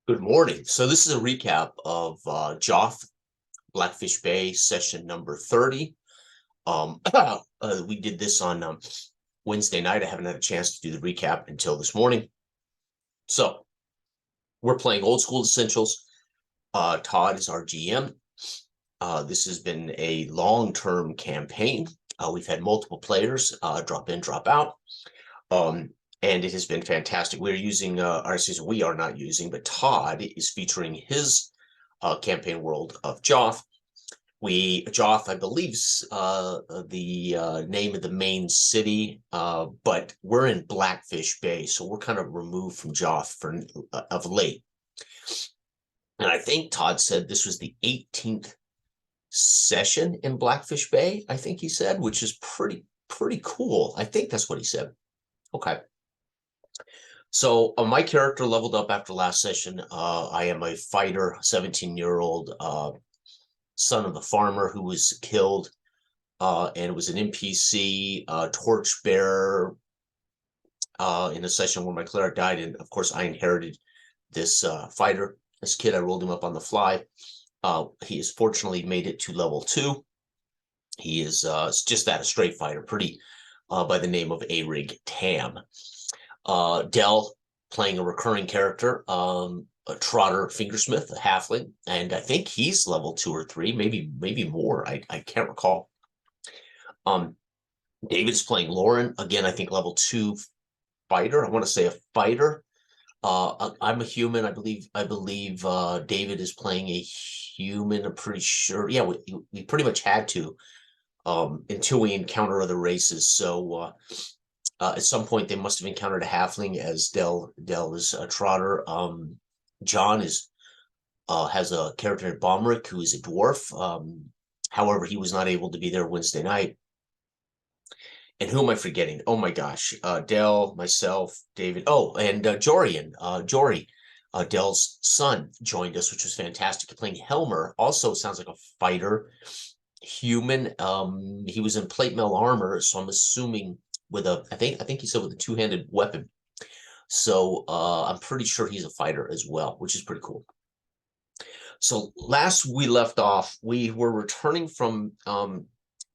Good morning. So this is a recap of Joth, Blackfish Bay, session number 30. We did this on Wednesday night. I haven't had a chance to do the recap until this morning. So we're playing Old School Essentials. Todd is our GM. This has been a long-term campaign. We've had multiple players drop in, drop out. And it has been fantastic. We're using, we are not using, but Todd is featuring his campaign world of Joth. Joth, I believe, is the name of the main city, but we're in Blackfish Bay, so we're kind of removed from Joth of late. And I think Todd said this was the 18th session in Blackfish Bay, I think he said, which is pretty cool. I think that's what he said. Okay. So my character leveled up after last session. I am a fighter, 17-year-old son of the farmer who was killed, and it was an NPC torchbearer in a session where my cleric died. And of course, I inherited this fighter. This kid, I rolled him up on the fly. He has fortunately made it to level 2. He is just that, a straight fighter, pretty by the name of Arig Tam. Dell playing a recurring character, a Trotter Fingersmith, a halfling, and I think he's level 2 or 3, maybe more. I can't recall. David's playing Lauren, again, I think level 2 fighter. I want to say a fighter. I'm a human. I believe David is playing a human. I'm pretty sure. Yeah, we pretty much had to until we encounter other races. So at some point, they must have encountered a halfling, as Dell is a Trotter. John has a character named Bomrick, who is a dwarf. However, he was not able to be there Wednesday night. And who am I forgetting? Oh my gosh, Dell, myself, David. Oh, and Jorian, Jory, Dell's son, joined us, which was fantastic. Playing Helmer, also sounds like a fighter, human. He was in plate mail armor, so I'm assuming with I think he said with a two-handed weapon. So I'm pretty sure he's a fighter as well, which is pretty cool. So last we left off, we were returning from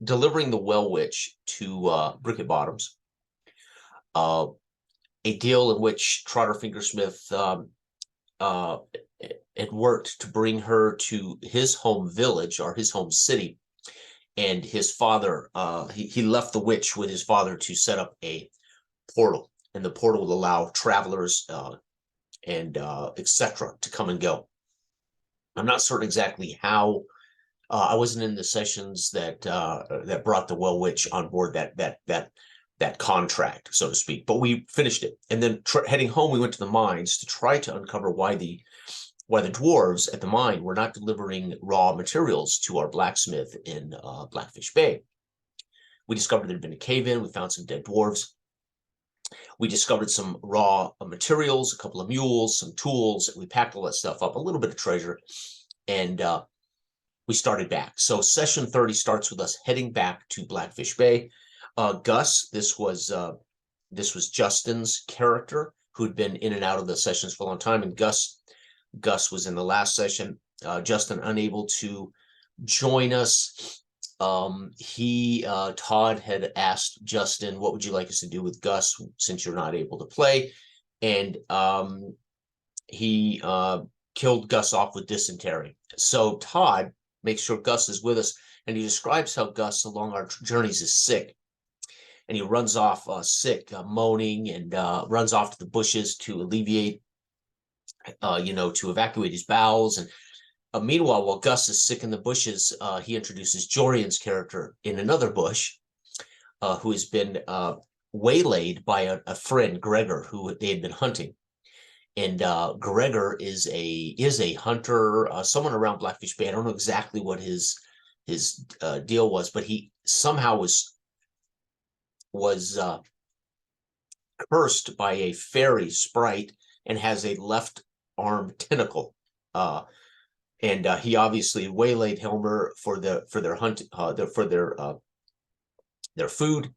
delivering the Well Witch to Bricket Bottoms, a deal in which Trotter Fingersmith had worked to bring her to his home village, or his home city. And his father, he left the witch with his father to set up a portal, and the portal will allow travelers and etc. to come and go. I'm not certain exactly how. I wasn't in the sessions that brought the Well Witch on board that contract, so to speak. But we finished it, and then heading home, we went to the mines to try to uncover why the dwarves at the mine were not delivering raw materials to our blacksmith in Blackfish Bay. We discovered there had been a cave-in. We found some dead dwarves. We discovered some raw materials, a couple of mules, some tools. We packed all that stuff up, a little bit of treasure, and we started back. So session 30 starts with us heading back to Blackfish Bay. Gus, this was Justin's character, who'd been in and out of the sessions for a long time, and Gus was in the last session. Justin unable to join us. Todd had asked Justin, what would you like us to do with Gus since you're not able to play? And he killed Gus off with dysentery. So Todd makes sure Gus is with us, and he describes how Gus along our journeys is sick. And he runs off sick, moaning, and runs off to the bushes to alleviate, to evacuate his bowels. And meanwhile, while Gus is sick in the bushes, he introduces Jorian's character in another bush, who has been waylaid by a friend, Gregor, who they had been hunting. And Gregor is a hunter, someone around Blackfish Bay. I don't know exactly what his deal was, but he somehow was cursed by a fairy sprite and has a left arm tentacle. And he obviously waylaid Helmer for their hunt, for their food.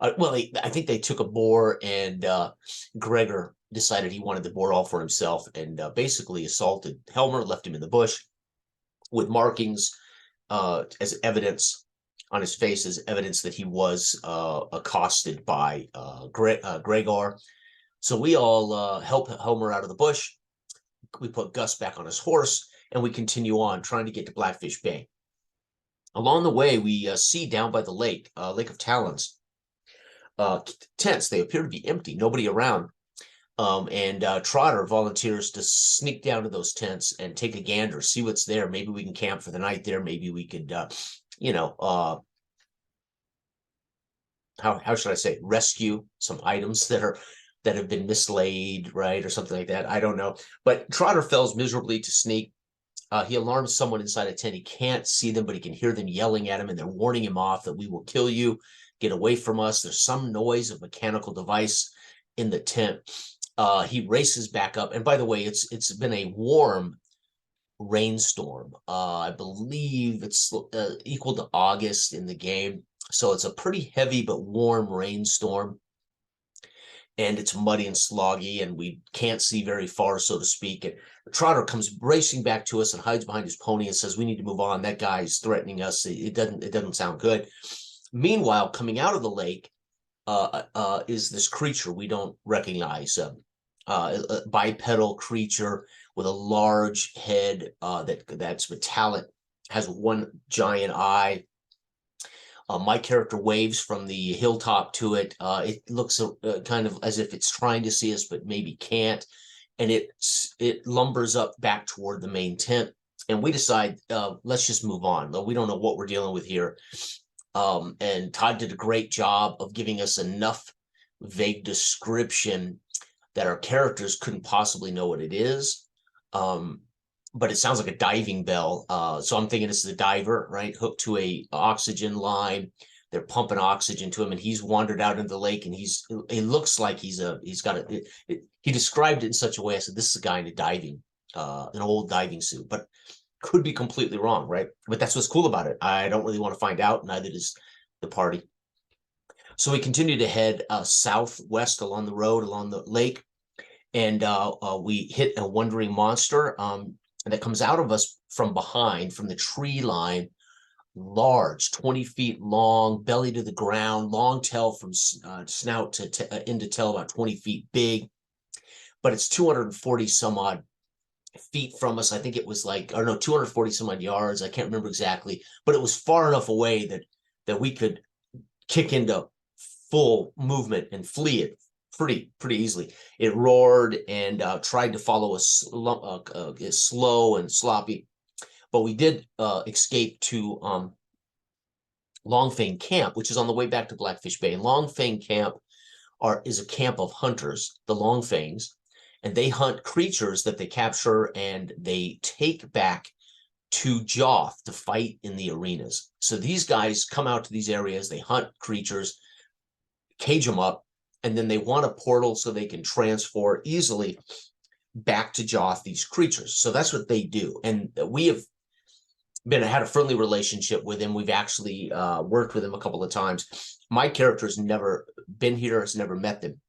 I think they took a boar, and Gregor decided he wanted the boar all for himself and basically assaulted Helmer, left him in the bush with markings as evidence on his face, as evidence that he was accosted by Gregor. So we all help Helmer out of the bush. We put Gus back on his horse, and we continue on trying to get to Blackfish Bay. Along the way, we see down by the lake, Lake of Talons, tents. They appear to be empty, nobody around. And Trotter volunteers to sneak down to those tents and take a gander, see what's there. Maybe we can camp for the night there. Maybe we could, how should I say, rescue some items that have been mislaid, right, or something like that. I don't know. But Trotter fails miserably to sneak. He alarms someone inside a tent. He can't see them, but he can hear them yelling at him, and they're warning him off that we will kill you. Get away from us. There's some noise of mechanical device in the tent. He races back up. And by the way, it's been a warm rainstorm. I believe it's equal to August in the game. So it's a pretty heavy but warm rainstorm. And it's muddy and sloggy, and we can't see very far, so to speak. And Trotter comes racing back to us and hides behind his pony and says, "We need to move on. That guy's threatening us. It doesn't sound good." Meanwhile, coming out of the lake is this creature we don't recognize, a bipedal creature with a large head that's metallic, has one giant eye. My character waves from the hilltop to it. It looks kind of as if it's trying to see us, but maybe can't. And it lumbers up back toward the main tent. And we decide, let's just move on. We don't know what we're dealing with here. And Todd did a great job of giving us enough vague description that our characters couldn't possibly know what it is. But it sounds like a diving bell. So I'm thinking this is a diver, right? Hooked to a oxygen line. They're pumping oxygen to him, and he's wandered out into the lake, and he looks like he described it in such a way. I said, this is a guy in an old diving suit, but could be completely wrong, right? But that's what's cool about it. I don't really want to find out. Neither does the party. So we continue to head southwest along the road, along the lake, and we hit a wandering monster. And that comes out of us from behind, from the tree line, large, 20 feet long, belly to the ground, long tail from snout to end to tail, about 20 feet big. But it's 240 some odd feet from us. I think it was 240 some odd yards. I can't remember exactly, but it was far enough away that we could kick into full movement and flee it pretty easily. It roared and tried to follow us slow and sloppy, but we did escape to Longfang Camp, which is on the way back to Blackfish Bay. And Longfang Camp is a camp of hunters, the Longfangs, and they hunt creatures that they capture and they take back to Joth to fight in the arenas. So these guys come out to these areas, they hunt creatures, cage them up, and then they want a portal so they can transfer easily back to Joth these creatures. So that's what they do. And we have had a friendly relationship with him. We've actually worked with him a couple of times. My character has never been here, has never met them.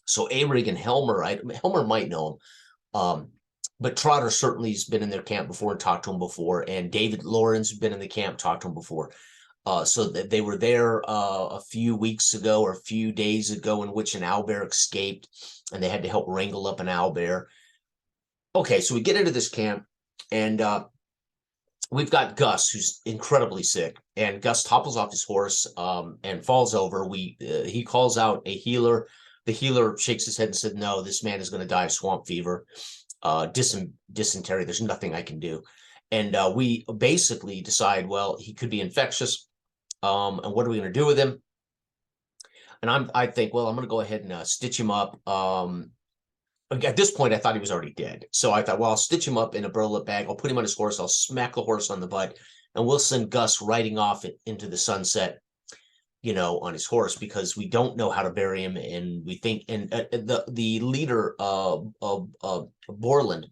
So Arig and Helmer, Helmer might know him. But Trotter certainly has been in their camp before and talked to him before. And David Lawrence has been in the camp, talked to him before. So that they were there a few weeks ago or a few days ago, in which an owlbear escaped, and they had to help wrangle up an owlbear. Okay, so we get into this camp, and we've got Gus, who's incredibly sick, and Gus topples off his horse and falls over. He calls out a healer. The healer shakes his head and said, "No, this man is going to die of swamp fever, dysentery. There's nothing I can do." And we basically decide, well, he could be infectious. And what are we going to do with him? And I think, well, I'm going to go ahead and stitch him up. At this point, I thought he was already dead. So I thought, well, I'll stitch him up in a burlap bag. I'll put him on his horse. I'll smack the horse on the butt, and we'll send Gus riding off into the sunset, on his horse, because we don't know how to bury him. And we think, and the leader of Borland,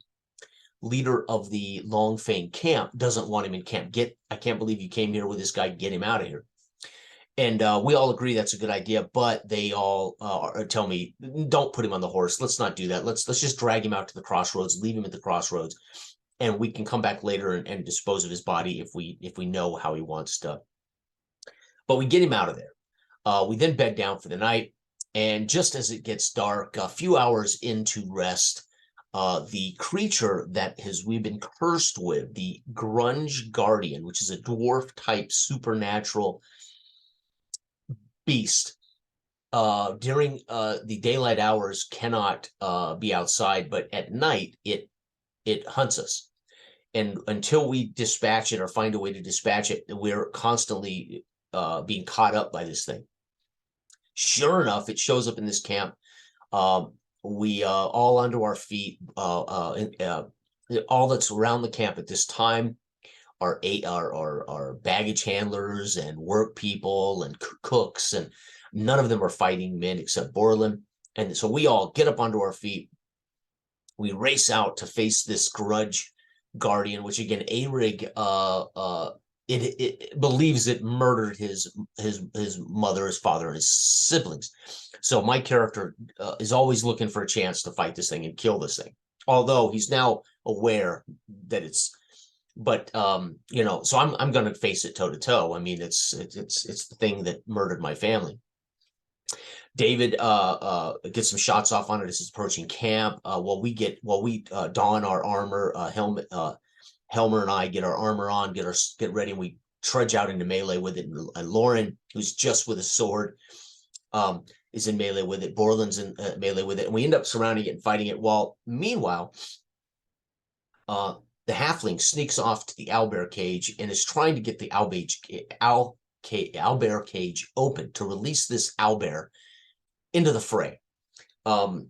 leader of the Longfang camp, doesn't want him in camp. I can't believe you came here with this guy. Get him out of here. And we all agree that's a good idea, but they all tell me, don't put him on the horse. Let's not do that. Let's just drag him out to the crossroads, leave him at the crossroads, and we can come back later and dispose of his body if we know how he wants to. But we get him out of there. We then bed down for the night, and just as it gets dark, a few hours into rest, the creature that we've been cursed with, the Grunge Guardian, which is a dwarf type supernatural beast, during the daylight hours cannot be outside, but at night it hunts us. And until we dispatch it or find a way to dispatch it, we're constantly being caught up by this thing. Sure enough, it shows up in this camp. We all onto our feet. All that's around the camp at this time are baggage handlers and work people and cooks, and none of them are fighting men except Borland. And so we all get up onto our feet. We race out to face this Grudge Guardian, which again, Arig it believes it murdered his mother, his father, and his siblings. So my character is always looking for a chance to fight this thing and kill this thing. Although he's now aware that it's, but you know, so I'm going to face it toe to toe. I mean, it's the thing that murdered my family. David gets some shots off on it as it's approaching camp. While we don our armor, helmet. Helmer and I get our armor on, get ready, and we trudge out into melee with it. And Lauren, who's just with a sword, is in melee with it. Borland's in melee with it, and we end up surrounding it and fighting it. Meanwhile, the halfling sneaks off to the owlbear cage and is trying to get the owlbear cage open to release this owlbear into the fray. You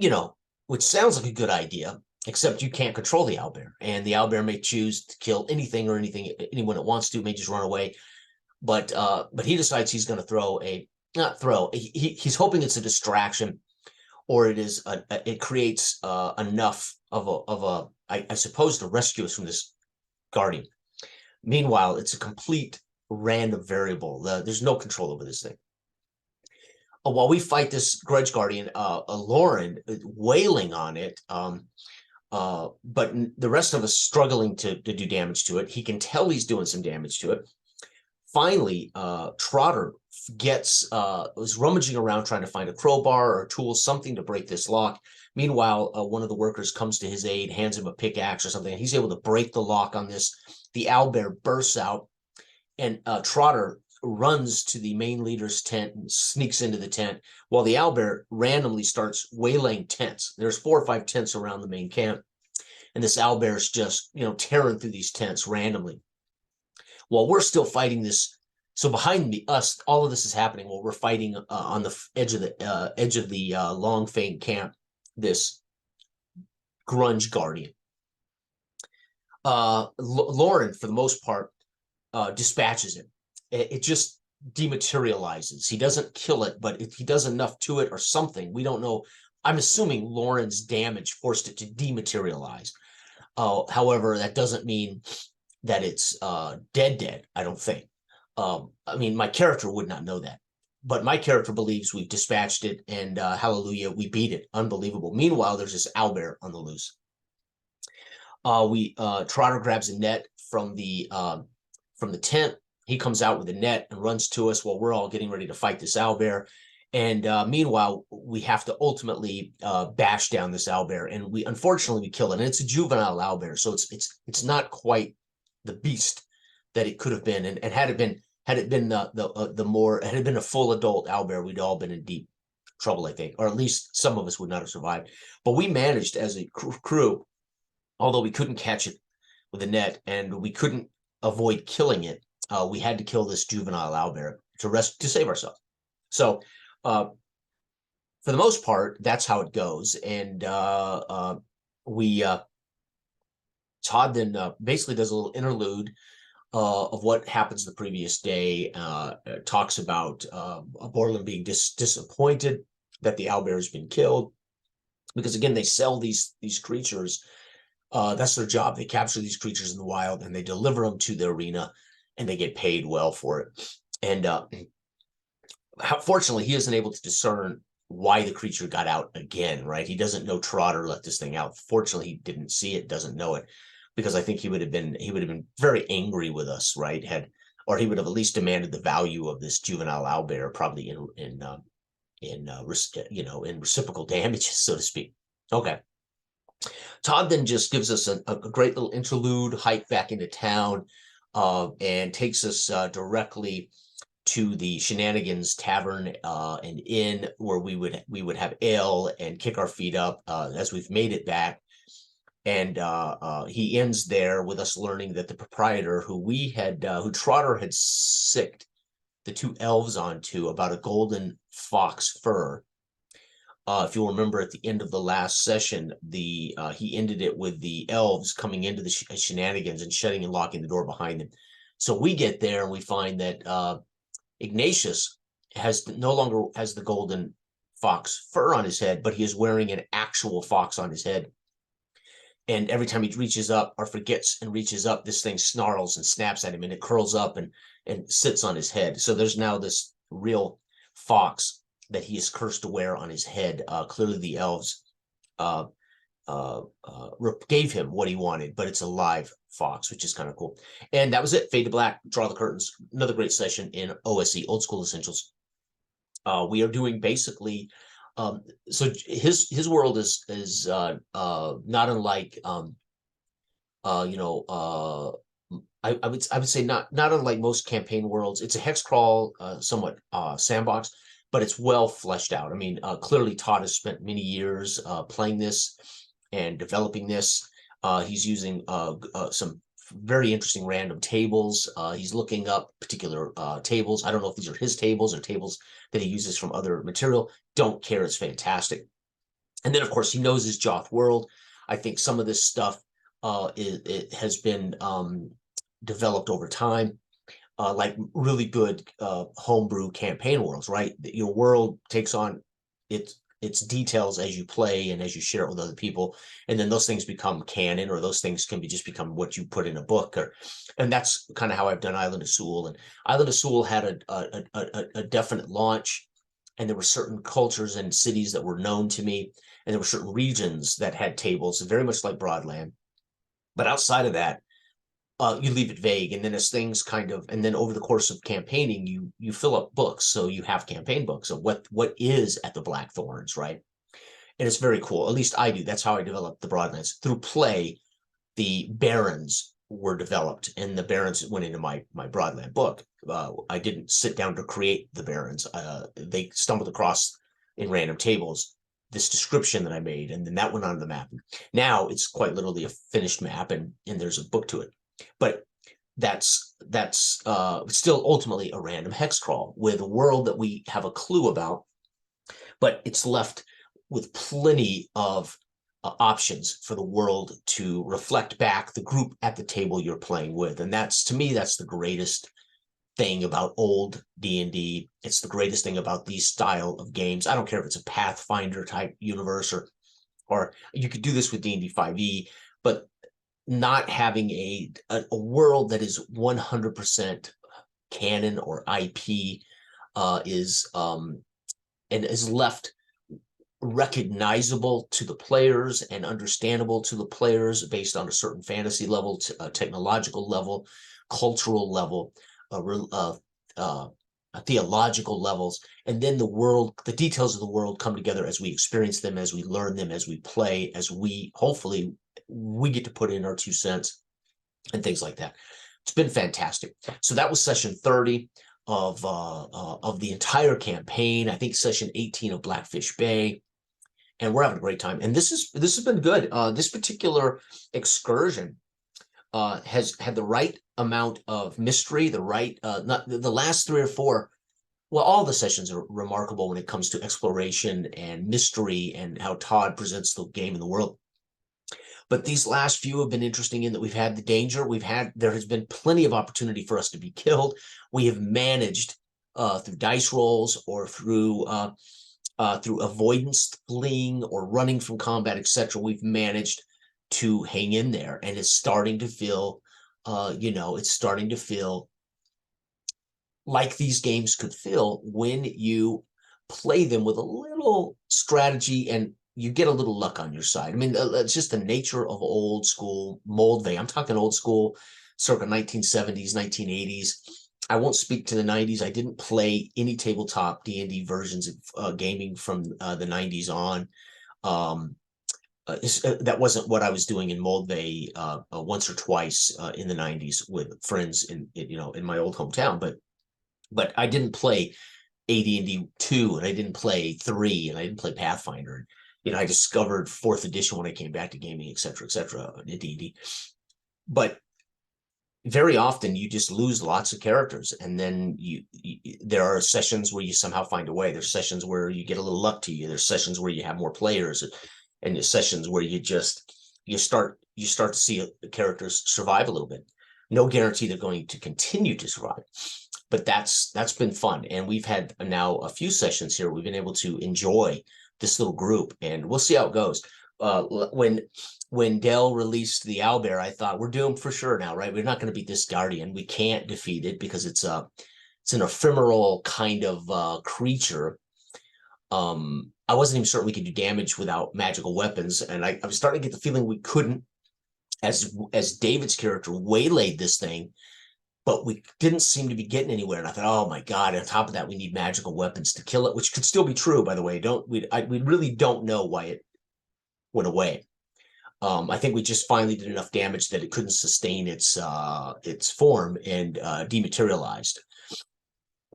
know, which sounds like a good idea, except you can't control the owlbear, and the owlbear may choose to kill anything or anyone it wants to. It may just run away, but he decides he's going to he's hoping it's a distraction, or it creates enough of I suppose to rescue us from this guardian. Meanwhile, it's a complete random variable. There's no control over this thing. While we fight this Grudge Guardian, Lauren wailing on it, but the rest of us struggling to do damage to it. He can tell he's doing some damage to it. Finally, Trotter was rummaging around trying to find a crowbar or a tool, something to break this lock. Meanwhile, one of the workers comes to his aid, hands him a pickaxe or something, and he's able to break the lock on this. The owlbear bursts out, and Trotter runs to the main leader's tent and sneaks into the tent, while the owlbear randomly starts waylaying tents. There's 4 or 5 tents around the main camp, and this owlbear is just, tearing through these tents randomly. While we're still fighting this, so behind us, all of this is happening while we're fighting on the edge of the Long Fang camp, this Grunge Guardian. Lauren, for the most part, dispatches it. It just dematerializes. He doesn't kill it, but he does enough to it or something. We don't know. I'm assuming Lauren's damage forced it to dematerialize. However, that doesn't mean that it's dead. I don't think. I mean, my character would not know that, but my character believes we've dispatched it, and hallelujah, we beat it. Unbelievable. Meanwhile, there's this owlbear on the loose. Trotter grabs a net from the tent. He comes out with a net and runs to us while we're all getting ready to fight this owlbear. And meanwhile, we have to ultimately bash down this owlbear, and unfortunately we kill it. And it's a juvenile owlbear, so it's not quite the beast that it could have been. And had it been a full adult owlbear, we'd all been in deep trouble, I think, or at least some of us would not have survived. But we managed as a crew, although we couldn't catch it with a net and we couldn't avoid killing it. We had to kill this juvenile owlbear to save ourselves. So for the most part, that's how it goes. And Todd then basically does a little interlude of what happens the previous day, talks about Borland being disappointed that the owlbear has been killed, because again, they sell these creatures. That's their job. They capture these creatures in the wild and they deliver them to the arena, and they get paid well for it. And fortunately, he isn't able to discern why the creature got out again, right? He doesn't know Trotter let this thing out. Fortunately, he didn't see it, doesn't know it, because I think he would have been very angry with us, right? Or he would have at least demanded the value of this juvenile owlbear, probably in reciprocal damages, so to speak. Okay. Todd then just gives us a great little interlude, hike back into town, and takes us directly to the Shenanigans Tavern and Inn, where we would have ale and kick our feet up as we've made it back. And he ends there with us learning that the proprietor, who Trotter had sicked the two elves onto about a golden fox fur. If you'll remember, at the end of the last session, he ended it with the elves coming into the Shenanigans and shutting and locking the door behind them. So we get there and we find that Ignatius no longer has the golden fox fur on his head, but he is wearing an actual fox on his head. And every time he reaches up or forgets and reaches up, this thing snarls and snaps at him, and it curls up and sits on his head. So there's now this real fox that he is cursed to wear on his head. Clearly the elves gave him what he wanted, but it's a live fox, which is kind of cool. And that was it. Fade to black, draw the curtains. Another great session in OSE, Old School Essentials. We are doing basically, so his world is not unlike, I would say not unlike most campaign worlds. It's a hex crawl, somewhat sandbox, but it's well fleshed out. I mean, clearly Todd has spent many years playing this and developing this. He's using some very interesting random tables. He's looking up particular tables. I don't know if these are his tables or tables that he uses from other material. Don't care. It's fantastic. And then, of course, he knows his Joth world. I think some of this stuff it has been developed over time, like really good homebrew campaign worlds, right? Your world takes on its details as you play and as you share it with other people, and then those things become canon, or those things can just become what you put in a book. And that's kind of how I've done Island of Sewell. And Island of Sewell had a definite launch, and there were certain cultures and cities that were known to me, and there were certain regions that had tables, very much like Broadland. But outside of that, you leave it vague, and then as things and then over the course of campaigning, you fill up books. So you have campaign books of what is at the Blackthorns, right? And it's very cool. At least I do. That's how I developed the Broadlands. Through play, the Barrens were developed, and the Barrens went into my Broadland book. I didn't sit down to create the Barrens. They stumbled across in random tables this description that I made, and then that went on the map. Now it's quite literally a finished map, and there's a book to it. But that's still ultimately a random hex crawl with a world that we have a clue about, but it's left with plenty of options for the world to reflect back the group at the table you're playing with. And to me, that's the greatest thing about old D&D. It's the greatest thing about these style of games. I don't care if it's a Pathfinder type universe, or you could do this with D&D 5e, but not having a world that is 100% canon or IP is left recognizable to the players and understandable to the players based on a certain fantasy level, technological level, cultural level, theological levels, and then the details of the world come together as we experience them, as we learn them, as we play, as hopefully we get to put in our 2 cents and things like that. It's been fantastic. So that was session 30 of the entire campaign. I think session 18 of Blackfish Bay, and we're having a great time. And this has been good. This particular excursion has had the right amount of mystery, not the last 3 or 4. Well, all the sessions are remarkable when it comes to exploration and mystery and how Todd presents the game in the world. But these last few have been interesting in that we've had the danger. There has been plenty of opportunity for us to be killed. We have managed through dice rolls or through avoidance, fleeing, or running from combat, etc. We've managed to hang in there, and it's starting to feel, like these games could feel when you play them with a little strategy and you get a little luck on your side. I mean, it's just the nature of old school Moldvay. I'm talking old school, circa 1970s, 1980s. I won't speak to the 90s. I didn't play any tabletop D&D versions of gaming from the 90s on. That wasn't what I was doing in Moldvay once or twice in the 90s with friends in my old hometown. But I didn't play AD&D 2, and I didn't play 3, and I didn't play Pathfinder. I discovered 4th edition when I came back to gaming, et cetera, in D&D. But very often you just lose lots of characters, and then there are sessions where you somehow find a way. There's sessions where you get a little luck to you. There's sessions where you have more players, and there's sessions where you start to see the characters survive a little bit. No guarantee they're going to continue to survive, but that's been fun. And we've had now a few sessions here. We've been able to enjoy this little group, and we'll see how it goes. When Dell released the owlbear, I thought we're doomed for sure now, right? We're not going to beat this guardian. We can't defeat it because it's an ephemeral kind of creature. I wasn't even certain we could do damage without magical weapons, and I was starting to get the feeling we couldn't, as David's character waylaid this thing, but we didn't seem to be getting anywhere. And I thought, oh my God, on top of that, we need magical weapons to kill it, which could still be true, by the way. We really don't know why it went away. I think we just finally did enough damage that it couldn't sustain its form and dematerialized.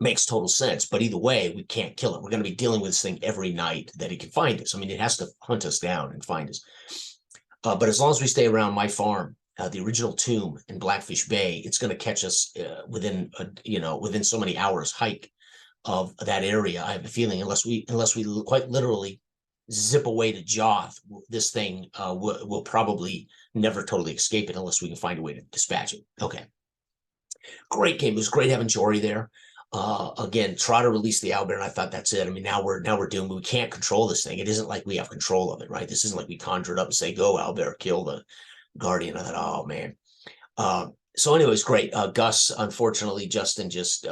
Makes total sense, but either way, we can't kill it. We're going to be dealing with this thing every night that it can find us. I mean, it has to hunt us down and find us. But as long as we stay around my farm, the original tomb in Blackfish Bay, it's going to catch us within so many hours hike of that area. I have a feeling unless we quite literally zip away to Joth, this thing will probably never totally escape it unless we can find a way to dispatch it. Okay, great game. It was great having Jory there. Again, Trotter released the owlbear, and I thought that's it. I mean, now we're doomed. We can't control this thing. It isn't like we have control of it, right? This isn't like we conjured up and say, "Go, owlbear, kill the guardian." I thought, oh man. So anyways, great. Gus, unfortunately, Justin just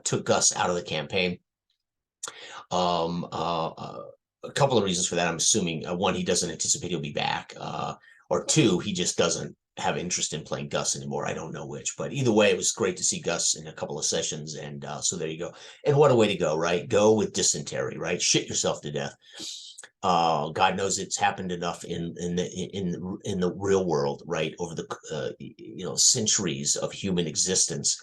took Gus out of the campaign. A couple of reasons for that. I'm assuming one, he doesn't anticipate he'll be back, or two, he just doesn't have interest in playing Gus anymore. I don't know which, but either way, it was great to see Gus in a couple of sessions, and so there you go. And what a way to go, right? Go with dysentery, right? Shit yourself to death. God knows it's happened enough in the real world, right? Over the centuries of human existence.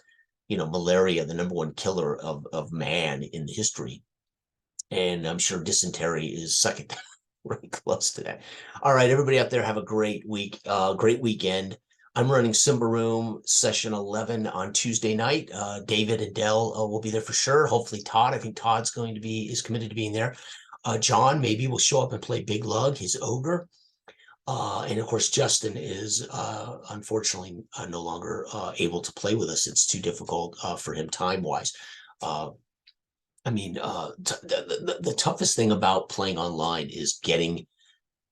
Malaria, the number one killer of man in history. And I'm sure dysentery is second, right close to that. All right, everybody out there, have a great week, great weekend. I'm running Simba Room session 11 on Tuesday night. David and Dell will be there for sure. Hopefully Todd. I think Todd's is committed to being there. John maybe will show up and play Big Lug, his ogre. And of course, Justin is unfortunately no longer able to play with us. It's too difficult for him time-wise. I mean, the toughest thing about playing online is getting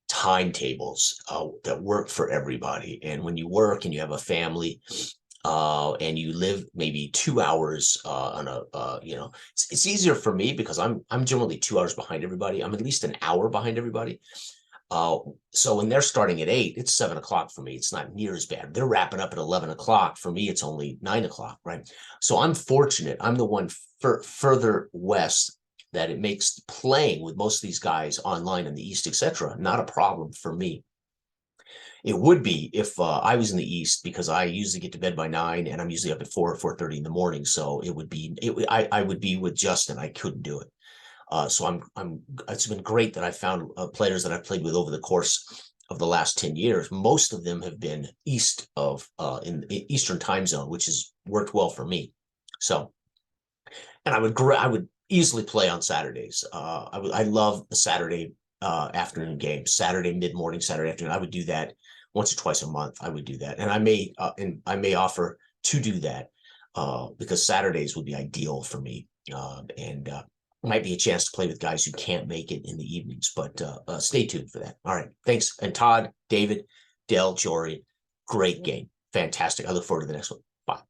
timetables that work for everybody. And when you work and you have a family, and you live maybe 2 hours on it's easier for me because I'm generally 2 hours behind everybody. I'm at least an hour behind everybody. So when they're starting at 8, it's 7 o'clock for me. It's not near as bad. They're wrapping up at 11 o'clock. For me, it's only 9 o'clock, right? So I'm fortunate. I'm the one further west that it makes playing with most of these guys online in the East, etc., not a problem for me. It would be if I was in the East, because I usually get to bed by 9 and I'm usually up at 4:30 in the morning. So I would be with Justin. I couldn't do it. So it's been great that I found players that I've played with over the course of the last 10 years. Most of them have been east of in the Eastern time zone, which has worked well for me. So, and I would easily play on Saturdays. I love the Saturday afternoon games, Saturday mid-morning, Saturday afternoon. I would do that once or twice a month. I would do that, and I may offer to do that because Saturdays would be ideal for me, and might be a chance to play with guys who can't make it in the evenings. But stay tuned for that. All right, thanks. And Todd, David, Dell, Jory, great game, fantastic. I look forward to the next one. Bye.